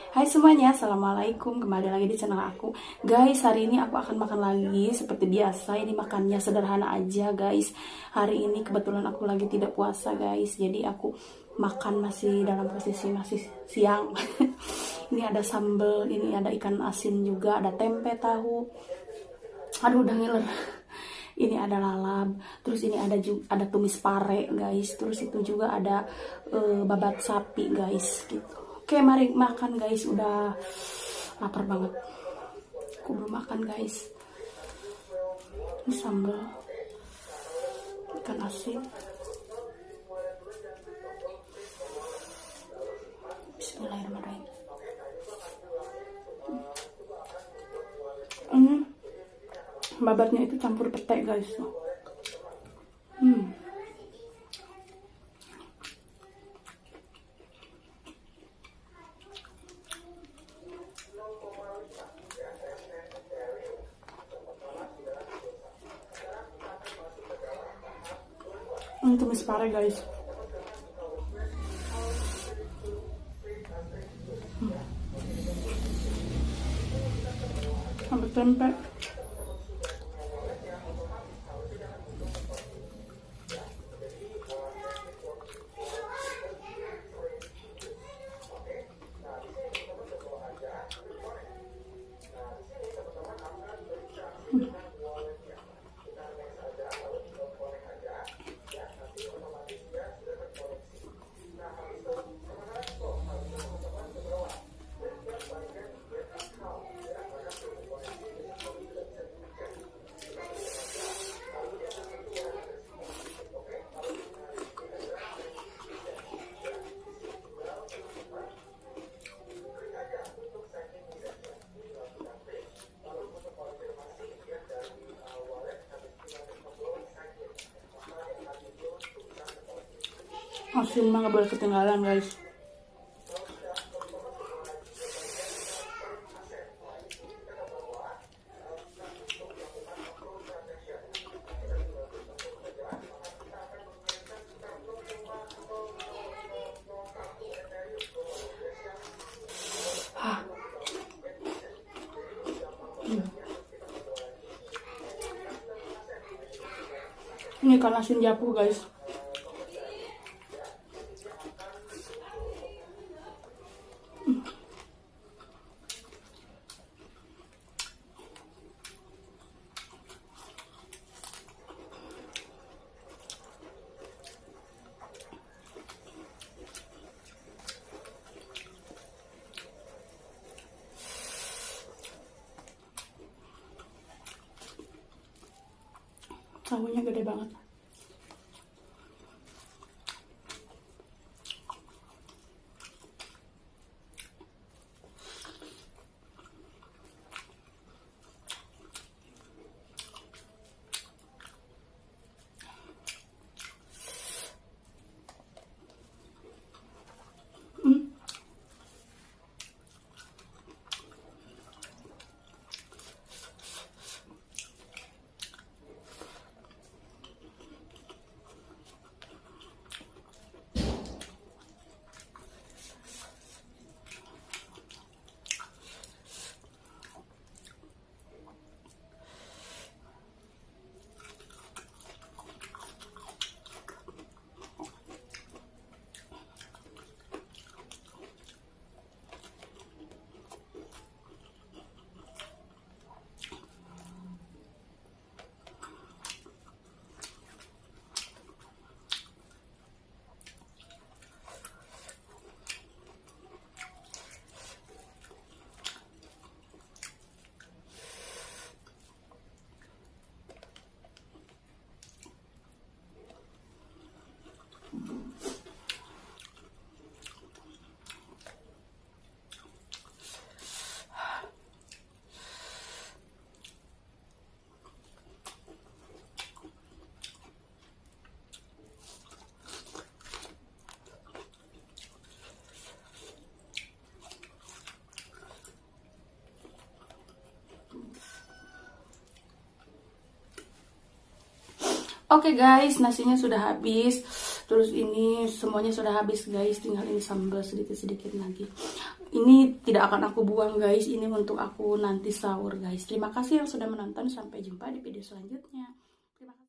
Hai semuanya, assalamualaikum. Kembali lagi di channel aku. Guys, hari ini aku akan makan lagi seperti biasa. Ini makannya sederhana aja, guys. Hari ini kebetulan aku lagi tidak puasa, guys. Jadi aku makan masih dalam posisi masih siang. Ini ada sambal, ini ada ikan asin juga, ada tempe tahu. Aduh, udah ngiler. Ini ada lalap, terus ini ada tumis pare, guys. Terus itu juga ada babat sapi, guys, gitu. Oke, mari makan, guys. Udah lapar banget. Aku belum makan, guys. Ini sambal ikan asin. Bismillahirrahmanirrahim. Babatnya itu campur pete, guys. Ini tumis pare, guys. Ada tempe. Asin mah gak boleh ketinggalan, guys. Ini ikan asin japu, guys. Tahunya gede banget. Oke, guys, nasinya sudah habis. Terus ini semuanya sudah habis, guys. Tinggal ini sambal sedikit-sedikit lagi. ini tidak akan aku buang guys, ini untuk aku nanti sahur guys. Terima kasih yang sudah menonton, sampai jumpa di video selanjutnya. Terima kasih.